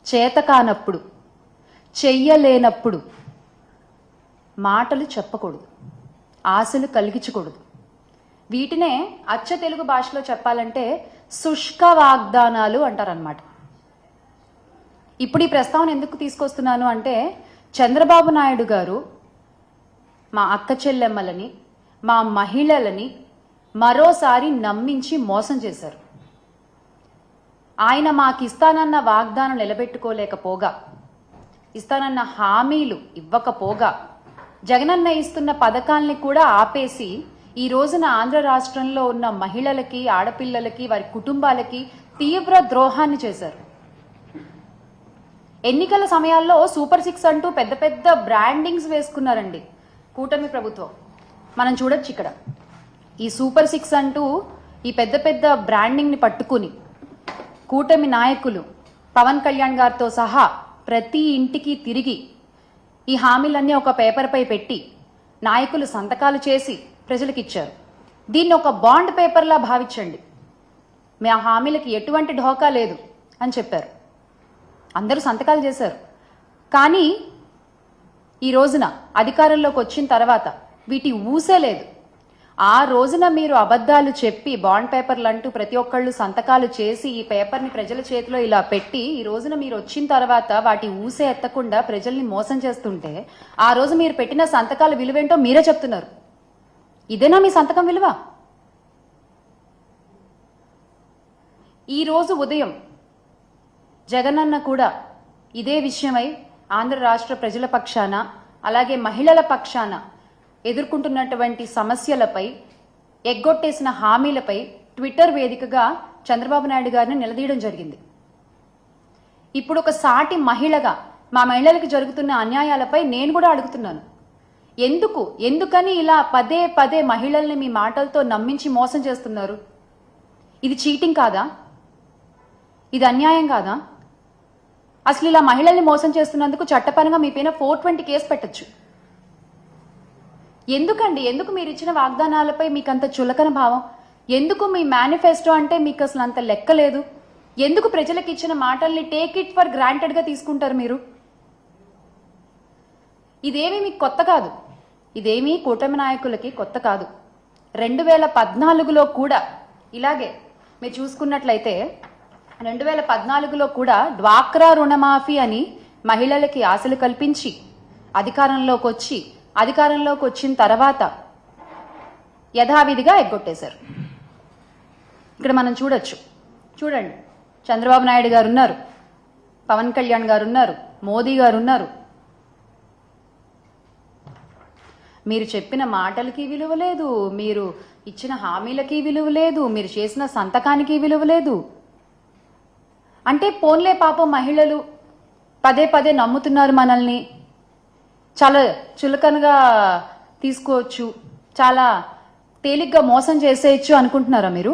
చేతకానప్పుడు చెయ్యలేనప్పుడు మాటలు చెప్పకూడదు, ఆశలు కలిగించకూడదు. వీటినే అచ్చ తెలుగు భాషలో చెప్పాలంటే శుష్క వాగ్దానాలు అంటారనమాట. ఇప్పుడు ఈ ప్రస్తావన ఎందుకు తీసుకొస్తున్నాను అంటే, చంద్రబాబు నాయుడు గారు మా అక్క చెల్లెమ్మలని, మా మహిళలని మరోసారి నమ్మించి మోసం చేశారు. ఆయన మాకు ఇస్తానన్న వాగ్దానం నిలబెట్టుకోలేకపోగా, ఇస్తానన్న హామీలు ఇవ్వకపోగా, జగనన్న ఇస్తున్న పథకాల్ని కూడా ఆపేసి ఈ రోజున ఆంధ్ర రాష్ట్రంలో ఉన్న మహిళలకి, ఆడపిల్లలకి, వారి కుటుంబాలకి తీవ్ర ద్రోహాన్ని చేశారు. ఎన్నికల సమయాల్లో సూపర్ 6 అంటూ పెద్ద పెద్ద బ్రాండింగ్స్ వేసుకున్నారండి కూటమి ప్రభుత్వం. మనం చూడొచ్చు ఇక్కడ ఈ సూపర్ 6 అంటూ ఈ పెద్ద పెద్ద బ్రాండింగ్ని పట్టుకుని కూటమి నాయకులు పవన్ కళ్యాణ్ గారితో సహా ప్రతి ఇంటికి తిరిగి ఈ హామీలన్నీ ఒక పేపర్పై పెట్టి నాయకులు సంతకాలు చేసి ప్రజలకు ఇచ్చారు. దీన్ని ఒక బాండ్ పేపర్లా భావించండి, మా హామీలకి ఎటువంటి ఢోకా లేదు అని చెప్పారు. అందరూ సంతకాలు చేశారు. కానీ ఈ రోజున అధికారంలోకి వచ్చిన తర్వాత వీటి ఊసే లేదు. ఆ రోజున మీరు అబద్ధాలు చెప్పి బాండ్ పేపర్లు అంటూ ప్రతి ఒక్కళ్ళు సంతకాలు చేసి ఈ పేపర్ని ప్రజల చేతిలో ఇలా పెట్టి ఈ రోజున మీరు వచ్చిన తర్వాత వాటి ఊసే ఎత్తకుండా ప్రజల్ని మోసం చేస్తుంటే, ఆ రోజు మీరు పెట్టిన సంతకాల విలువేంటో మీరే చెప్తున్నారు. ఇదేనా మీ సంతకం విలువ? ఈ రోజు ఉదయం జగనన్న కూడా ఇదే విషయమై ఆంధ్ర రాష్ట్ర ప్రజల పక్షాన, అలాగే మహిళల పక్షాన ఎదుర్కొంటున్నటువంటి సమస్యలపై, ఎగ్గొట్టేసిన హామీలపై ట్విట్టర్ వేదికగా చంద్రబాబు నాయుడు గారిని నిలదీయడం జరిగింది. ఇప్పుడు ఒక సాటి మహిళగా మా మహిళలకు జరుగుతున్న అన్యాయాలపై నేను కూడా అడుగుతున్నాను. ఎందుకని ఇలా పదే పదే మహిళల్ని మీ మాటలతో నమ్మించి మోసం చేస్తున్నారు? ఇది చీటింగ్ కాదా? ఇది అన్యాయం కాదా? అసలు ఇలా మహిళల్ని మోసం చేస్తున్నందుకు చట్టపరంగా మీ పైన 420 కేసు పెట్టచ్చు. ఎందుకు మీరు ఇచ్చిన వాగ్దానాలపై మీకు అంత చులకన భావం? ఎందుకు మీ మేనిఫెస్టో అంటే మీకు అసలు అంత లెక్క లేదు? ఎందుకు ప్రజలకు ఇచ్చిన మాటల్ని టేక్ ఇట్ ఫర్ గ్రాంటెడ్ గా తీసుకుంటారు మీరు? ఇదేమీ మీకు కొత్త కాదు, ఇదేమీ కూటమి నాయకులకి కొత్త కాదు. 2014లో కూడా ఇలాగే మీరు చూసుకున్నట్లయితే 2014లో కూడా డ్వాక్రా రుణమాఫీ అని మహిళలకి ఆశలు కల్పించి అధికారంలోకి వచ్చిన తర్వాత యథావిధిగా ఎగ్గొట్టేశారు. ఇక్కడ మనం చూడండి, చంద్రబాబు నాయుడు గారు ఉన్నారు, పవన్ కళ్యాణ్ గారు ఉన్నారు, మోదీ గారు ఉన్నారు. మీరు చెప్పిన మాటలకి విలువ లేదు, మీరు ఇచ్చిన హామీలకి విలువ లేదు, మీరు చేసిన సంతకానికి విలువ లేదు. అంటే పోన్లే పాపం మహిళలు పదే పదే నమ్ముతున్నారు మనల్ని, చాలా చులకనగా తీసుకోవచ్చు, చాలా తేలిగ్గా మోసం చేసేయచ్చు అనుకుంటున్నారా మీరు?